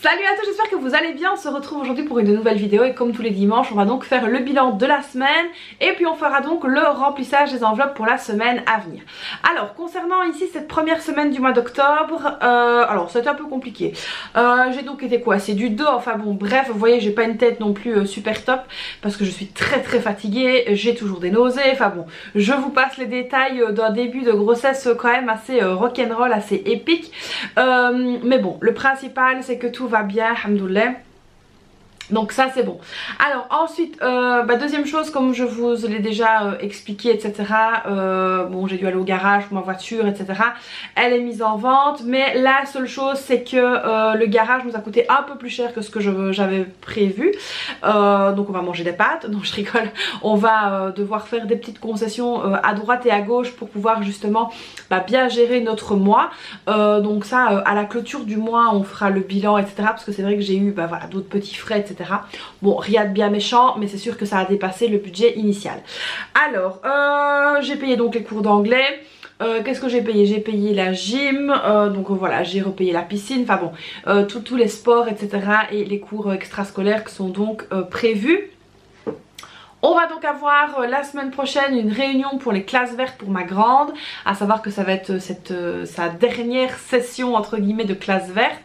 Salut à tous, j'espère que vous allez bien. On se retrouve aujourd'hui pour une nouvelle vidéo et comme tous les dimanches on va donc faire le bilan de la semaine et puis on fera donc le remplissage des enveloppes pour la semaine à venir. Alors concernant ici cette première semaine du mois d'octobre, alors c'était un peu compliqué. J'ai donc été coincée du dos, enfin bon bref, vous voyez j'ai pas une tête non plus super top parce que je suis très fatiguée, j'ai toujours des nausées, enfin bon je vous passe les détails d'un début de grossesse quand même assez rock'n'roll, assez épique, mais bon le principal c'est que tout va bien, alhamdoulilah. Donc ça c'est bon. Alors ensuite, deuxième chose, comme je vous l'ai déjà expliqué, etc. Bon j'ai dû aller au garage pour ma voiture, etc. Elle est mise en vente, mais la seule chose c'est que le garage nous a coûté un peu plus cher que ce que j'avais prévu. Donc on va manger des pâtes, non je rigole. On va devoir faire des petites concessions à droite et à gauche pour pouvoir justement bien gérer notre mois. Donc ça à la clôture du mois on fera le bilan, etc. Parce que c'est vrai que j'ai eu voilà, d'autres petits frais, etc. Bon rien de bien méchant mais c'est sûr que ça a dépassé le budget initial. Alors j'ai payé donc les cours d'anglais. Qu'est-ce que j'ai payé? J'ai payé la gym, donc voilà j'ai repayé la piscine, enfin bon tous les sports, etc. et les cours extrascolaires qui sont donc prévus. On va donc avoir la semaine prochaine une réunion pour les classes vertes pour ma grande, à savoir que ça va être sa dernière session entre guillemets de classe verte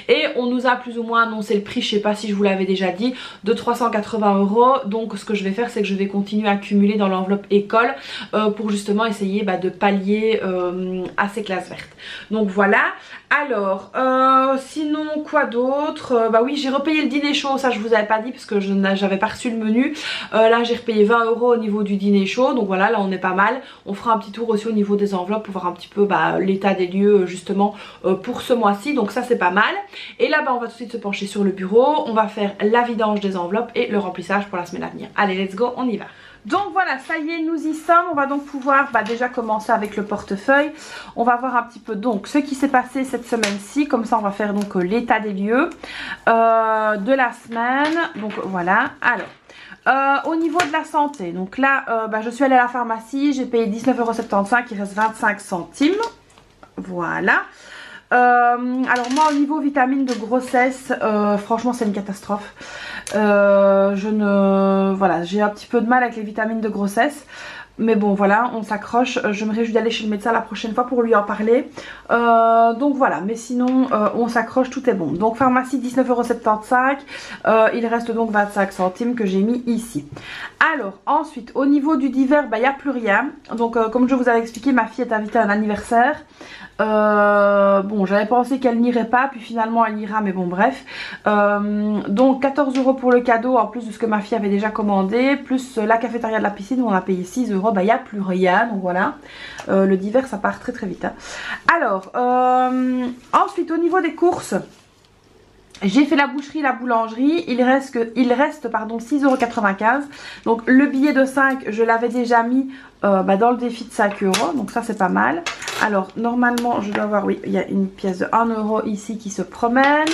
et on nous a plus ou moins annoncé le prix, je sais pas si je vous l'avais déjà dit, de 380 €. Donc ce que je vais faire c'est que je vais continuer à cumuler dans l'enveloppe école pour justement essayer de pallier à ces classes vertes. Donc voilà. Alors sinon quoi d'autre, oui j'ai repayé le dîner chaud, ça je vous avais pas dit parce que j'avais pas reçu le menu. Là j'ai repayé 20 € au niveau du dîner chaud, donc voilà là on est pas mal. On fera un petit tour aussi au niveau des enveloppes pour voir un petit peu l'état des lieux justement pour ce mois-ci, donc ça c'est pas mal. Et là on va tout de suite se pencher sur le bureau, on va faire la vidange des enveloppes et le remplissage pour la semaine à venir. Allez let's go, on y va. Donc voilà, ça y est, nous y sommes. On va donc pouvoir déjà commencer avec le portefeuille. On va voir un petit peu donc ce qui s'est passé cette semaine-ci. Comme ça, on va faire donc l'état des lieux de la semaine. Donc voilà, alors au niveau de la santé, donc là je suis allée à la pharmacie, j'ai payé 19,75 €, il reste 25 centimes. Voilà. Alors moi au niveau vitamines de grossesse, franchement c'est une catastrophe. Voilà, j'ai un petit peu de mal avec les vitamines de grossesse. Mais bon voilà, on s'accroche, je me réjouis d'aller chez le médecin la prochaine fois pour lui en parler. Donc voilà, mais sinon on s'accroche, tout est bon. Donc pharmacie 19,75 €, il reste donc 25 centimes que j'ai mis ici. Alors ensuite au niveau du divers, il n'y a plus rien. Donc comme je vous avais expliqué, ma fille est invitée à un anniversaire. Bon j'avais pensé qu'elle n'irait pas, puis finalement elle ira, mais bon bref. Donc 14 € pour le cadeau en plus de ce que ma fille avait déjà commandé, plus la cafétéria de la piscine où on a payé 6 €. Il n'y a plus rien, donc voilà. Le divers ça part très vite hein. Alors ensuite au niveau des courses, j'ai fait la boucherie, la boulangerie, il reste 6,95 €. Donc le billet de 5 je l'avais déjà mis dans le défi de 5 €, donc ça c'est pas mal. Alors normalement je dois avoir, oui il y a une pièce de 1 € ici qui se promène.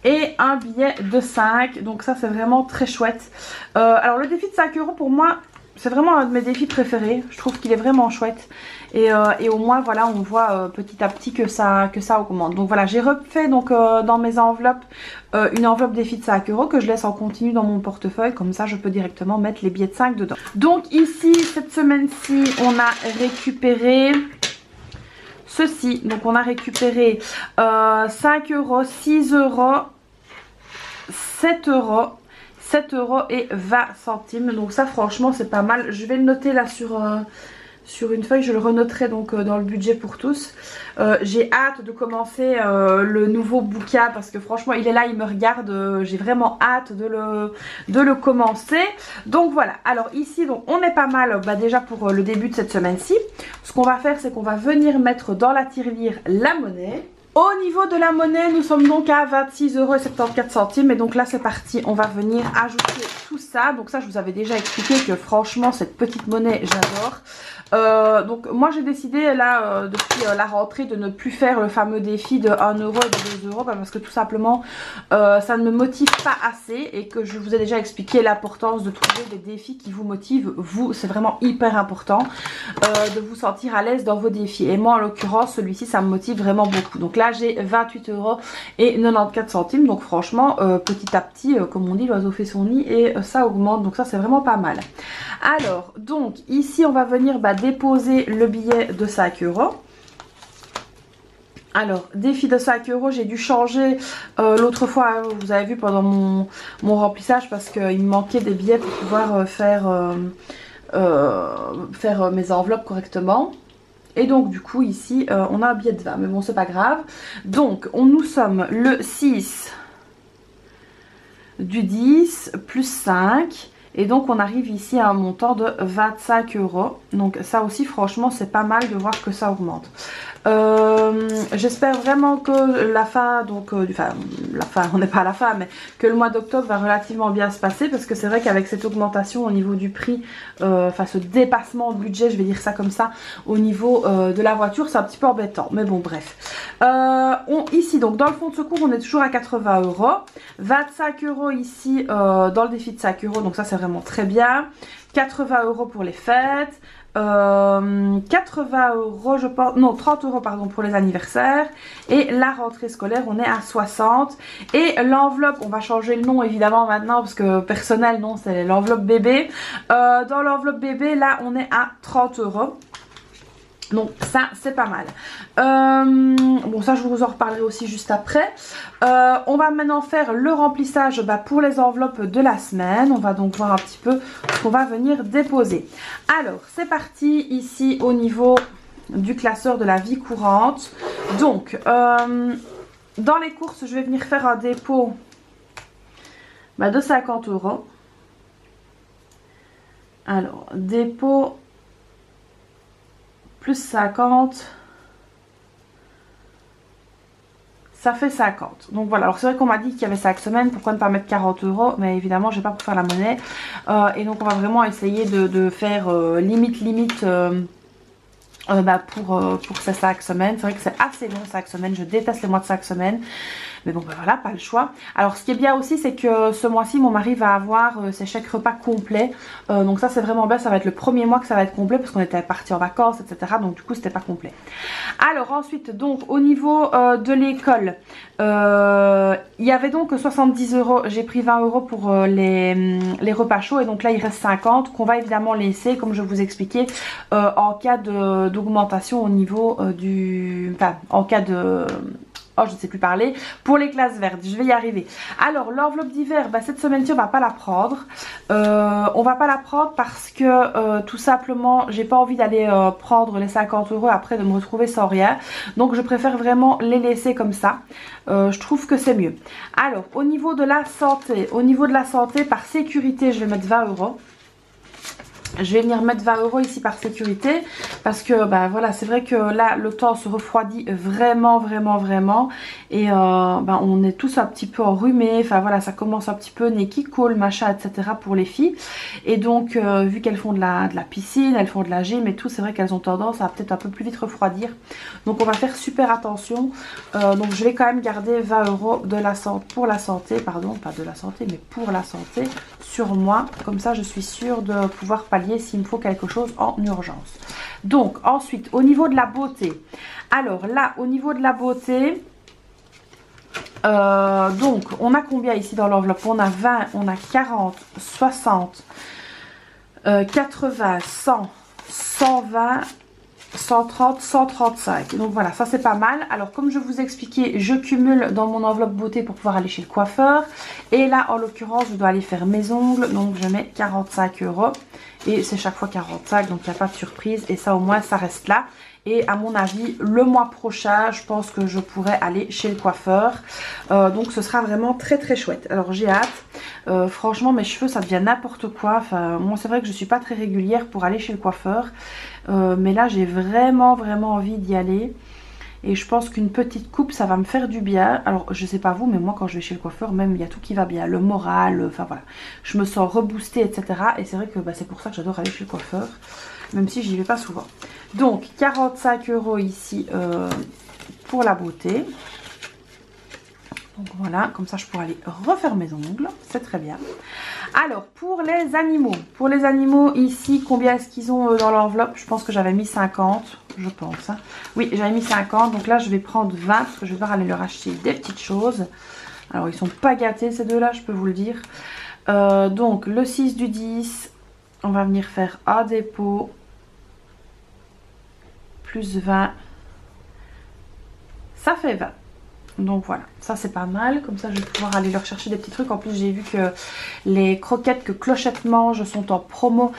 Et un billet de 5, donc ça c'est vraiment très chouette. Alors le défi de 5 € pour moi c'est vraiment un de mes défis préférés, je trouve qu'il est vraiment chouette. Et au moins voilà on voit petit à petit que ça augmente. Donc voilà j'ai refait donc dans mes enveloppes une enveloppe défi de 5 € que je laisse en continu dans mon portefeuille. Comme ça je peux directement mettre les billets de 5 dedans. Donc ici cette semaine-ci on a récupéré ceci. Donc on a récupéré 5 €, 6 €, 7 €. 7 € et 20 centimes. Donc ça franchement c'est pas mal. Je vais le noter là sur une feuille. Je le renoterai donc dans le budget pour tous. J'ai hâte de commencer le nouveau bouquin parce que franchement il est là, il me regarde. J'ai vraiment hâte de le commencer. Donc voilà. Alors ici donc on est pas mal déjà pour le début de cette semaine-ci. Ce qu'on va faire c'est qu'on va venir mettre dans la tirelire la monnaie. Au niveau de la monnaie, nous sommes donc à 26,74 €. Et donc là, c'est parti. On va venir ajouter tout ça. Donc ça, je vous avais déjà expliqué que franchement, cette petite monnaie, j'adore. Donc moi j'ai décidé là depuis la rentrée de ne plus faire le fameux défi de 1 euro et de 2 euros parce que tout simplement ça ne me motive pas assez et que je vous ai déjà expliqué l'importance de trouver des défis qui vous motivent. Vous, c'est vraiment hyper important de vous sentir à l'aise dans vos défis. Et moi en l'occurrence celui-ci ça me motive vraiment beaucoup. Donc là j'ai 28 euros et 94 centimes. Donc franchement petit à petit comme on dit l'oiseau fait son nid et ça augmente. Donc ça c'est vraiment pas mal. Alors donc ici on va venir déposer le billet de 5 euros. Alors, défi de 5 euros, j'ai dû changer l'autre fois, vous avez vu pendant mon remplissage parce qu'il me manquait des billets pour pouvoir faire mes enveloppes correctement. Et donc du coup ici on a un billet de 20, mais bon c'est pas grave. Donc nous sommes le 6 du 10 plus 5. Et donc on arrive ici à un montant de 25 euros. Donc ça aussi franchement c'est pas mal de voir que ça augmente. J'espère vraiment que la fin, donc la fin, on n'est pas à la fin, mais que le mois d'octobre va relativement bien se passer parce que c'est vrai qu'avec cette augmentation au niveau du prix, ce dépassement de budget, je vais dire ça comme ça, au niveau de la voiture, c'est un petit peu embêtant. Mais bon bref. Ici donc dans le fonds de secours on est toujours à 80 euros. 25 euros ici dans le défi de 5 euros, donc ça c'est vraiment très bien. 80 euros pour les fêtes. 80 euros je pense, non 30 euros pardon pour les anniversaires. Et la rentrée scolaire on est à 60. Et l'enveloppe, on va changer le nom évidemment maintenant parce que personnel non c'est l'enveloppe bébé. Dans l'enveloppe bébé là on est à 30 euros. Donc ça c'est pas mal. Bon ça je vous en reparlerai aussi juste après. On va maintenant faire le remplissage pour les enveloppes de la semaine. On va donc voir un petit peu ce qu'on va venir déposer. Alors c'est parti ici au niveau du classeur de la vie courante. Donc dans les courses je vais venir faire un dépôt de 50 euros. Alors dépôt plus 50, ça fait 50. Donc voilà, alors c'est vrai qu'on m'a dit qu'il y avait 5 semaines, pourquoi ne pas mettre 40 euros, mais évidemment j'ai pas pour faire la monnaie. Et donc on va vraiment essayer de faire limite pour ces 5 semaines. C'est vrai que c'est assez long 5 semaines, je déteste les mois de 5 semaines. Mais bon voilà, pas le choix. Alors ce qui est bien aussi c'est que ce mois-ci mon mari va avoir ses chèques repas complets. Donc ça c'est vraiment bien, ça va être le premier mois que ça va être complet parce qu'on était partis en vacances etc. Donc du coup c'était pas complet. Alors ensuite donc au niveau de l'école, il y avait donc 70 euros. J'ai pris 20 euros pour les repas chauds et donc là il reste 50 qu'on va évidemment laisser comme je vous expliquais en cas d'augmentation au niveau en cas de... Oh, je ne sais plus parler. Pour les classes vertes, je vais y arriver. Alors, l'enveloppe d'hiver, cette semaine-ci, on va pas la prendre. On va pas la prendre parce que tout simplement, j'ai pas envie d'aller prendre les 50 euros après de me retrouver sans rien. Donc, je préfère vraiment les laisser comme ça. Je trouve que c'est mieux. Alors, au niveau de la santé, par sécurité, je vais mettre 20 euros. Je vais venir mettre 20 euros ici par sécurité parce que voilà, c'est vrai que là le temps se refroidit vraiment et on est tous un petit peu enrhumés, enfin voilà, ça commence un petit peu nez qui coule machin etc pour les filles et donc vu qu'elles font de la piscine, elles font de la gym et tout, c'est vrai qu'elles ont tendance à peut-être un peu plus vite refroidir, donc on va faire super attention. Donc je vais quand même garder 20 euros pour la santé sur moi, comme ça je suis sûre de pouvoir pallier s'il me faut quelque chose en urgence. Donc ensuite au niveau de la beauté, alors là au niveau de la beauté donc on a combien ici dans l'enveloppe? On a 20, on a 40, 60, 80, 100, 120, 130, 135. Donc voilà, ça c'est pas mal. Alors comme je vous expliquais, je cumule dans mon enveloppe beauté pour pouvoir aller chez le coiffeur. Et là en l'occurrence je dois aller faire mes ongles. Donc je mets 45 euros. Et c'est chaque fois 45, donc il n'y a pas de surprise. Et ça au moins ça reste là. Et à mon avis, le mois prochain, je pense que je pourrai aller chez le coiffeur. Donc ce sera vraiment très chouette. Alors j'ai hâte. Franchement, mes cheveux, ça devient n'importe quoi. Enfin, moi, c'est vrai que je ne suis pas très régulière pour aller chez le coiffeur. Mais là, j'ai vraiment envie d'y aller. Et je pense qu'une petite coupe, ça va me faire du bien. Alors, je sais pas vous, mais moi, quand je vais chez le coiffeur, même, il y a tout qui va bien. Le moral, enfin voilà. Je me sens reboostée, etc. Et c'est vrai que c'est pour ça que j'adore aller chez le coiffeur. même si j'y vais pas souvent. Donc 45 € ici pour la beauté. Donc voilà, comme ça je pourrais aller refaire mes ongles, c'est très bien. Alors pour les animaux ici, combien est-ce qu'ils ont dans l'enveloppe? Je pense que j'avais mis 50, je pense. Hein. Oui, j'avais mis 50, donc là je vais prendre 20 parce que je vais devoir aller leur acheter des petites choses. Alors ils sont pas gâtés ces deux-là, je peux vous le dire. Donc le 6 du 10, on va venir faire un dépôt, plus 20, ça fait 20. Donc voilà, ça c'est pas mal, comme ça je vais pouvoir aller leur chercher des petits trucs. En plus j'ai vu que les croquettes que Clochette mange sont en promo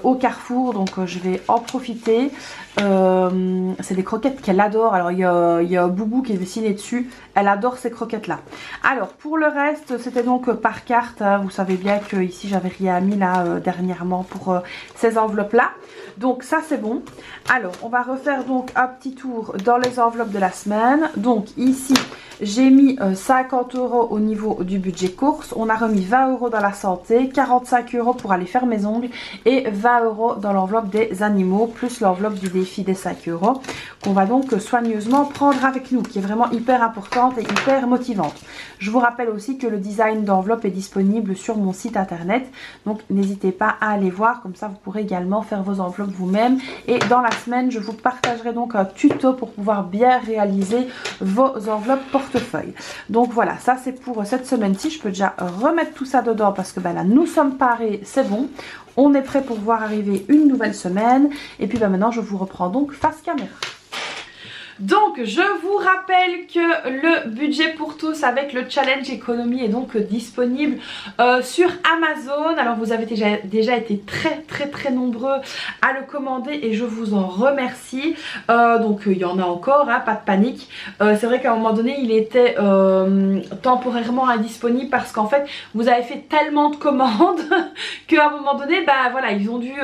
au Carrefour, donc je vais en profiter. C'est des croquettes qu'elle adore. Alors il y a Boubou qui est dessiné dessus, elle adore ces croquettes là. Alors pour le reste c'était donc par carte, hein. Vous savez bien que ici j'avais rien mis là dernièrement pour ces enveloppes là. Donc ça c'est bon. Alors on va refaire donc un petit tour dans les enveloppes de la semaine. Donc ici j'ai mis 50 € au niveau du budget course. On a remis 20 € dans la santé, 45 € pour aller faire mes ongles et 20 € dans l'enveloppe des animaux, plus l'enveloppe du défi des 5 € qu'on va donc soigneusement prendre avec nous, qui est vraiment hyper importante et hyper motivante. Je vous rappelle aussi que le design d'enveloppe est disponible sur mon site internet, donc n'hésitez pas à aller voir, comme ça vous pourrez également faire vos enveloppes vous-même. Et dans la semaine je vous partagerai donc un tuto pour pouvoir bien réaliser vos enveloppes portefeuille. Donc voilà, ça c'est pour cette semaine-ci. Je peux déjà remettre tout ça dedans parce que ben là nous sommes parés, c'est bon. On est prêt pour voir arriver une nouvelle semaine. Et puis ben maintenant je vous reprends donc face caméra. Donc je vous rappelle que le budget pour tous avec le challenge économie est donc disponible sur Amazon. Alors vous avez déjà été très nombreux à le commander et je vous en remercie. Donc il y en a encore, hein, pas de panique. C'est vrai qu'à un moment donné il était temporairement indisponible parce qu'en fait vous avez fait tellement de commandes qu'à un moment donné bah voilà, ils ont dû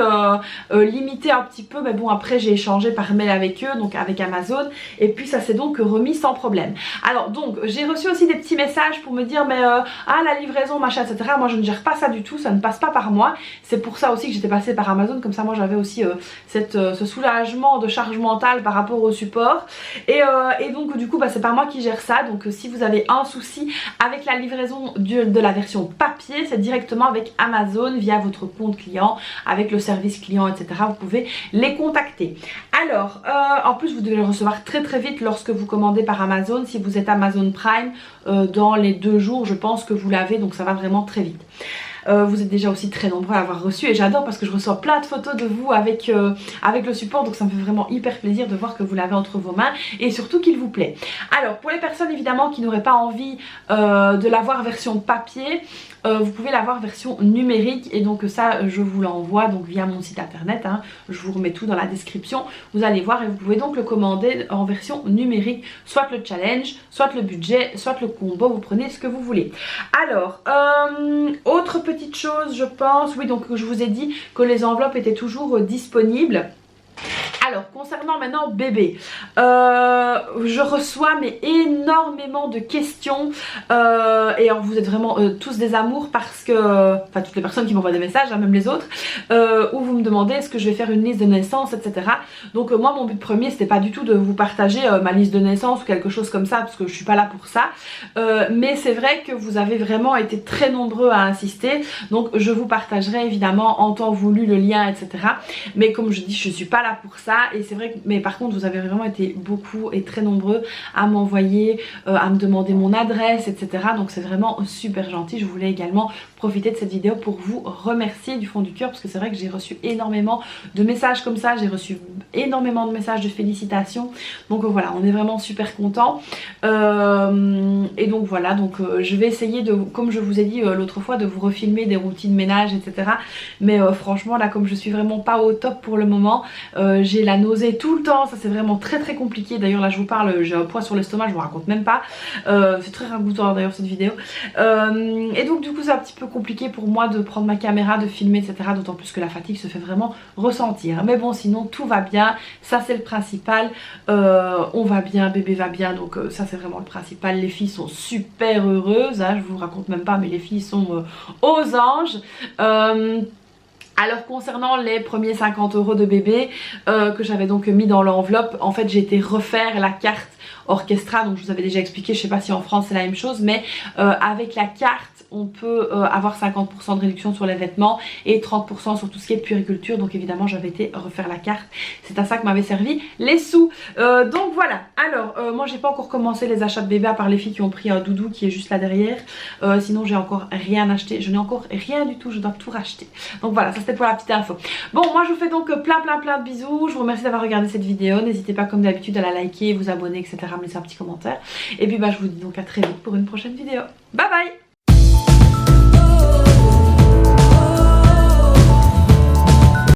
limiter un petit peu. Mais bon, après j'ai échangé par mail avec eux, donc avec Amazon. Et puis ça s'est donc remis sans problème. Alors donc j'ai reçu aussi des petits messages pour me dire mais ah la livraison machin etc. Moi je ne gère pas ça du tout, ça ne passe pas par moi. C'est pour ça aussi que j'étais passée par Amazon, comme ça moi j'avais aussi ce soulagement de charge mentale par rapport au support. Et donc du coup bah, c'est pas moi qui gère ça. Donc si vous avez un souci avec la livraison de la version papier, c'est directement avec Amazon via votre compte client, avec le service client etc. Vous pouvez les contacter. Alors en plus vous devez le recevoir très vite lorsque vous commandez par Amazon. Si vous êtes Amazon Prime, dans les 2 jours je pense que vous l'avez, donc ça va vraiment très vite. Vous êtes déjà aussi très nombreux à l'avoir reçu et j'adore parce que je reçois plein de photos de vous avec le support, donc ça me fait vraiment hyper plaisir de voir que vous l'avez entre vos mains et surtout qu'il vous plaît. Alors pour les personnes évidemment qui n'auraient pas envie de l'avoir version papier, vous pouvez l'avoir version numérique et donc ça je vous l'envoie donc via mon site internet, hein. Je vous remets tout dans la description, vous allez voir, et vous pouvez donc le commander en version numérique, soit le challenge, soit le budget, soit le combo, vous prenez ce que vous voulez. Alors autre petite chose je pense, oui donc je vous ai dit que les enveloppes étaient toujours disponibles. Alors concernant maintenant bébé, je reçois mais énormément de questions et alors vous êtes vraiment tous des amours parce que, enfin toutes les personnes qui m'envoient des messages, hein, même les autres, où vous me demandez est-ce que je vais faire une liste de naissance etc. Donc moi mon but premier c'était pas du tout de vous partager ma liste de naissance ou quelque chose comme ça parce que je suis pas là pour ça, mais c'est vrai que vous avez vraiment été très nombreux à insister, donc je vous partagerai évidemment en temps voulu le lien etc. Mais comme je dis je suis pas là pour ça. Et c'est vrai que, mais par contre vous avez vraiment été beaucoup et très nombreux à m'envoyer, à me demander mon adresse etc. Donc c'est vraiment super gentil. Je voulais également profiter de cette vidéo pour vous remercier du fond du cœur parce que c'est vrai que j'ai reçu énormément de messages comme ça, j'ai reçu énormément de messages de félicitations. Donc voilà, on est vraiment super contents. Et donc voilà, donc je vais essayer de, comme je vous ai dit l'autre fois, de vous refilmer des routines ménage etc. Mais franchement là comme je suis vraiment pas au top pour le moment, j'ai la nausée tout le temps, ça c'est vraiment très compliqué. D'ailleurs là je vous parle, j'ai un poids sur l'estomac, je vous raconte même pas, c'est très ragoûtant d'ailleurs cette vidéo. Et donc du coup c'est un petit peu compliqué pour moi de prendre ma caméra, de filmer etc. D'autant plus que la fatigue se fait vraiment ressentir. Mais bon sinon tout va bien, ça c'est le principal, on va bien, bébé va bien, donc ça c'est vraiment le principal. Les filles sont super heureuses, hein, je vous raconte même pas mais les filles sont aux anges. Alors concernant les premiers 50 € de bébé que j'avais donc mis dans l'enveloppe, en fait j'ai été refaire la carte Orchestra, donc je vous avais déjà expliqué, je sais pas si en France c'est la même chose, mais avec la carte on peut avoir 50% de réduction sur les vêtements et 30% sur tout ce qui est puériculture. Donc évidemment j'avais été refaire la carte, c'est à ça que m'avaient servi les sous. Donc voilà, alors moi j'ai pas encore commencé les achats de bébé à part les filles qui ont pris un doudou qui est juste là derrière. Sinon j'ai encore rien acheté, je n'ai encore rien du tout, je dois tout racheter. Donc voilà, ça c'était pour la petite info. Bon, moi je vous fais donc plein de bisous, je vous remercie d'avoir regardé cette vidéo, n'hésitez pas comme d'habitude à la liker, vous abonner, etc., me laisser un petit commentaire. Et puis bah je vous dis donc à très vite pour une prochaine vidéo. Bye bye.